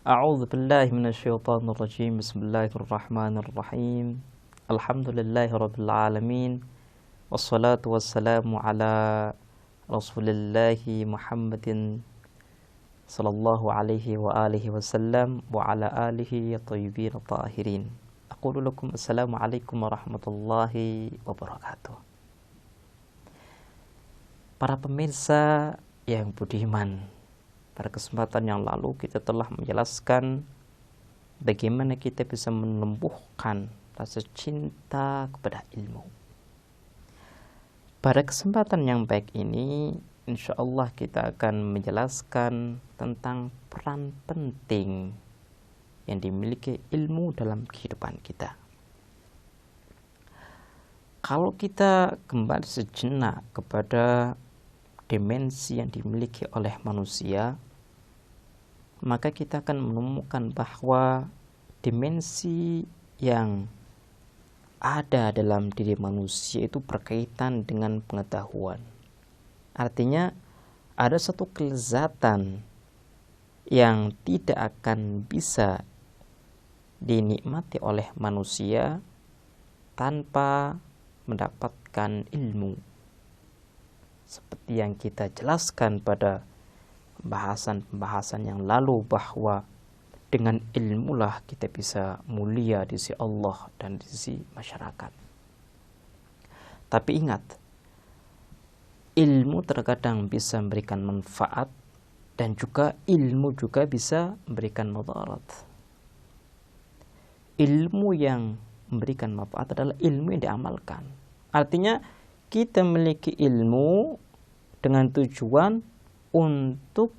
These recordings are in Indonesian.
A'udzu billahi minasyaitonir rajim. Bismillahirrahmanirrahim. Alhamdulillahirabbil alamin. Wassalatu wassalamu ala Rasulillahi Muhammadin sallallahu alaihi wa alihi wasallam wa ala alihi thayyibin tahirin. Aqulu lakum assalamu alaikum warahmatullahi wabarakatuh. Para pemirsa yang budiman, pada kesempatan yang lalu kita telah menjelaskan bagaimana kita bisa menumbuhkan rasa cinta kepada ilmu. Pada kesempatan yang baik ini, insya Allah kita akan menjelaskan tentang peran penting yang dimiliki ilmu dalam kehidupan kita. Kalau kita kembali sejenak kepada dimensi yang dimiliki oleh manusia, maka kita akan menemukan bahwa dimensi yang ada dalam diri manusia itu berkaitan dengan pengetahuan. Artinya ada satu kelezatan yang tidak akan bisa dinikmati oleh manusia tanpa mendapatkan ilmu. Seperti yang kita jelaskan pada pembahasan-pembahasan yang lalu, bahwa dengan ilmulah kita bisa mulia di sisi Allah dan di sisi masyarakat. Tapi ingat, ilmu terkadang bisa memberikan manfaat dan juga ilmu juga bisa memberikan mudarat. Ilmu yang memberikan manfaat adalah ilmu yang diamalkan. Artinya kita memiliki ilmu dengan tujuan untuk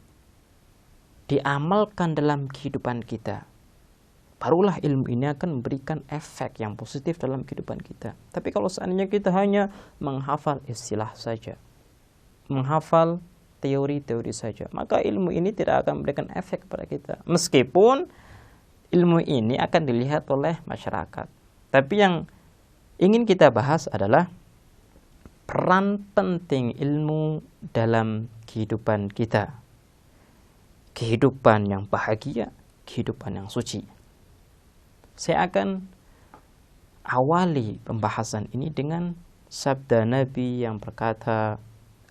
diamalkan dalam kehidupan kita. Barulah ilmu ini akan memberikan efek yang positif dalam kehidupan kita. Tapi kalau seandainya kita hanya menghafal istilah saja, menghafal teori-teori saja, maka ilmu ini tidak akan memberikan efek kepada kita. Meskipun ilmu ini akan dilihat oleh masyarakat. Tapi yang ingin kita bahas adalah peran penting ilmu dalam kehidupan kita. Kehidupan yang bahagia, kehidupan yang suci. Saya akan awali pembahasan ini dengan sabda Nabi yang berkata,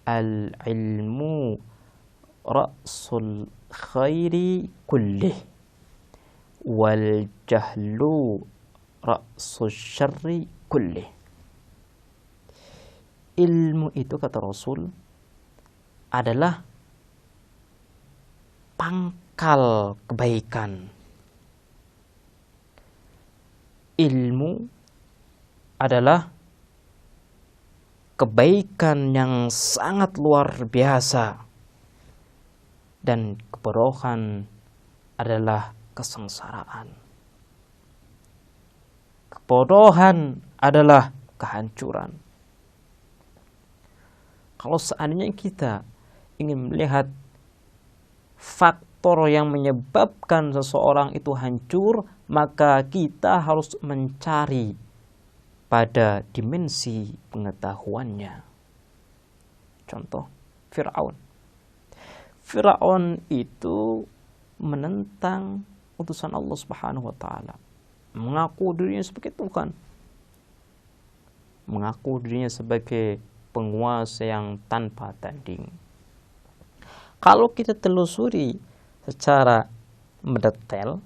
al-ilmu ra'sul khairi kullih wal jahlu ra'sul syarri kullih. Ilmu itu, kata Rasul, adalah pangkal kebaikan. Ilmu adalah kebaikan yang sangat luar biasa, dan kebodohan adalah kesengsaraan. Kebodohan adalah kehancuran. Kalau seandainya kita ingin melihat faktor yang menyebabkan seseorang itu hancur, maka kita harus mencari pada dimensi pengetahuannya. Contoh, Fir'aun. Fir'aun itu menentang utusan Allah Subhanahu wa taala, mengaku dirinya sebagai Tuhan, mengaku dirinya sebagai penguasa yang tanpa tanding. Kalau kita telusuri secara mendetail,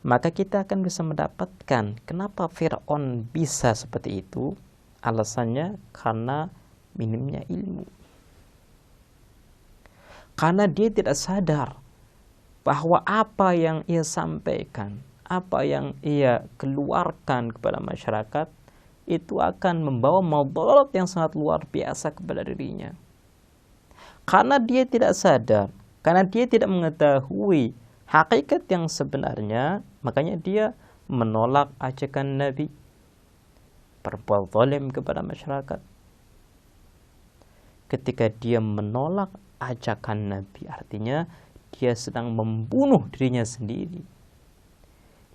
maka kita akan bisa mendapatkan kenapa Fir'aun bisa seperti itu. Alasannya karena minimnya ilmu. Karena dia tidak sadar bahwa apa yang ia sampaikan, apa yang ia keluarkan kepada masyarakat, itu akan membawa mudarat yang sangat luar biasa kepada dirinya. Karena dia tidak sadar, karena dia tidak mengetahui hakikat yang sebenarnya, makanya dia menolak ajakan Nabi, berbuat zalim kepada masyarakat. Ketika dia menolak ajakan Nabi, artinya dia sedang membunuh dirinya sendiri.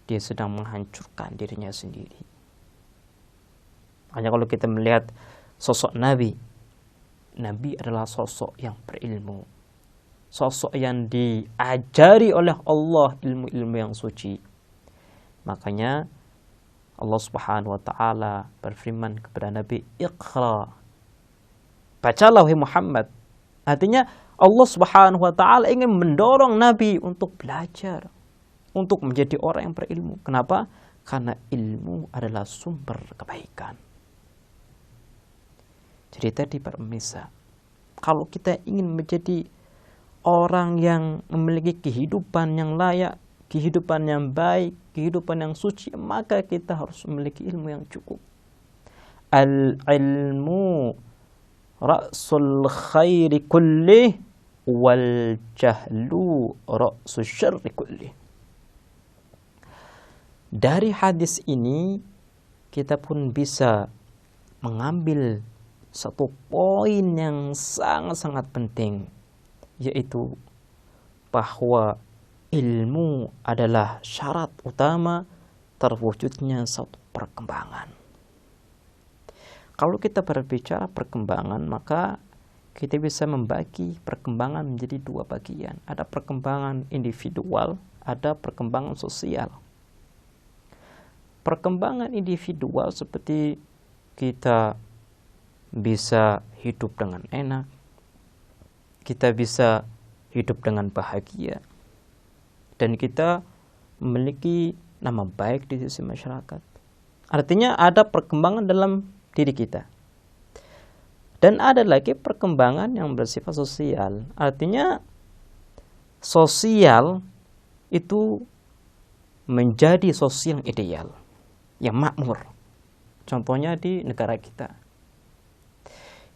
Dia sedang menghancurkan dirinya sendiri. Hanya kalau kita melihat sosok Nabi, Nabi adalah sosok yang berilmu. sosok yang diajari oleh Allah ilmu-ilmu yang suci. Makanya Allah Subhanahu wa taala berfirman kepada Nabi, "Iqra." Bacalah wahai Muhammad. Artinya Allah Subhanahu wa taala ingin mendorong Nabi untuk belajar, untuk menjadi orang yang berilmu. Kenapa? Karena ilmu adalah sumber kebaikan. Jadi tadi para pemirsa, kalau kita ingin menjadi orang yang memiliki kehidupan yang layak, kehidupan yang baik, kehidupan yang suci, maka kita harus memiliki ilmu yang cukup. Al-ilmu ra'sul khairi kullih wal jahlu ra'sul syarri kullih. Dari hadis ini kita pun bisa mengambil satu poin yang sangat-sangat penting, yaitu bahwa ilmu adalah syarat utama terwujudnya satu perkembangan. Kalau kita berbicara perkembangan, maka kita bisa membagi perkembangan menjadi dua bagian. Ada perkembangan individual, ada perkembangan sosial. Perkembangan individual seperti kita bisa hidup dengan enak, kita bisa hidup dengan bahagia, dan kita memiliki nama baik di sisi masyarakat. Artinya ada perkembangan dalam diri kita. Dan ada lagi perkembangan yang bersifat sosial. Artinya sosial itu menjadi sosial yang ideal, yang makmur. Contohnya di negara kita.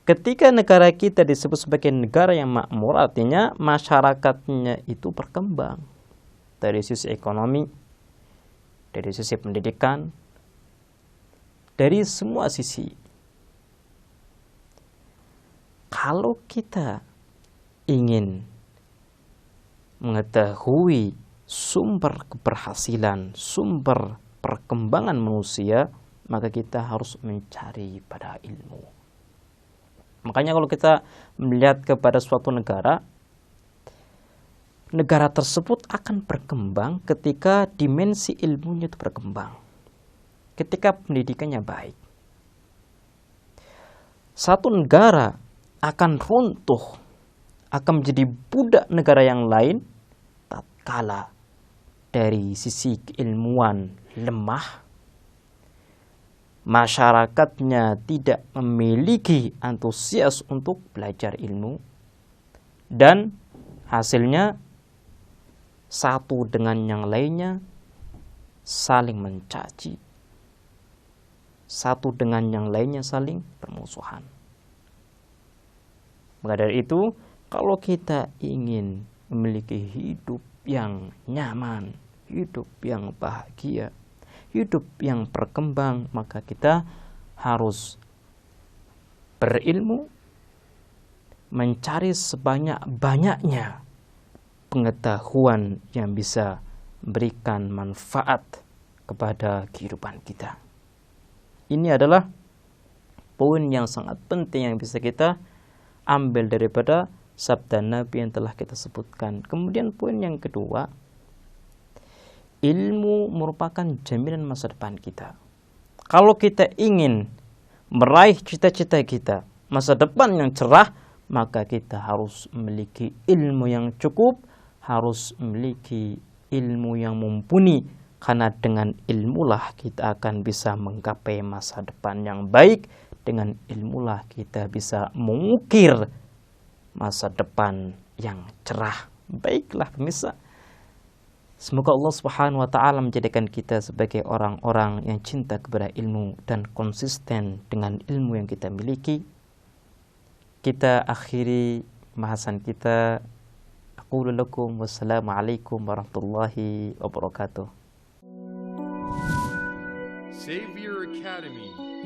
Ketika negara kita disebut sebagai negara yang makmur, artinya masyarakatnya itu berkembang dari sisi ekonomi, dari sisi pendidikan, dari semua sisi. Kalau kita ingin mengetahui sumber keberhasilan, sumber perkembangan manusia, maka kita harus mencari pada ilmu. Makanya kalau kita melihat kepada suatu negara, negara tersebut akan berkembang ketika dimensi ilmunya itu berkembang, ketika pendidikannya baik. Satu negara akan runtuh, akan menjadi budak negara yang lain tatkala dari sisi keilmuan lemah, masyarakatnya tidak memiliki antusias untuk belajar ilmu, dan hasilnya satu dengan yang lainnya saling mencaci, satu dengan yang lainnya saling bermusuhan. Maka dari itu, kalau kita ingin memiliki hidup yang nyaman, hidup yang bahagia, hidup yang berkembang, maka kita harus berilmu, mencari sebanyak-banyaknya pengetahuan yang bisa memberikan manfaat kepada kehidupan kita. Ini adalah poin yang sangat penting yang bisa kita ambil daripada sabda Nabi yang telah kita sebutkan. Kemudian poin yang kedua, ilmu merupakan jaminan masa depan kita. Kalau kita ingin meraih cita-cita kita, masa depan yang cerah, maka kita harus memiliki ilmu yang cukup, harus memiliki ilmu yang mumpuni, karena dengan ilmulah kita akan bisa menggapai masa depan yang baik. Dengan ilmulah kita bisa mengukir masa depan yang cerah. Baiklah pemirsa, semoga Allah Subhanahu wa taala menjadikan kita sebagai orang-orang yang cinta kepada ilmu dan konsisten dengan ilmu yang kita miliki. Kita akhiri bahasan kita. Aqulu lakum wassalamualaikum warahmatullahi wabarakatuh. Savior Academy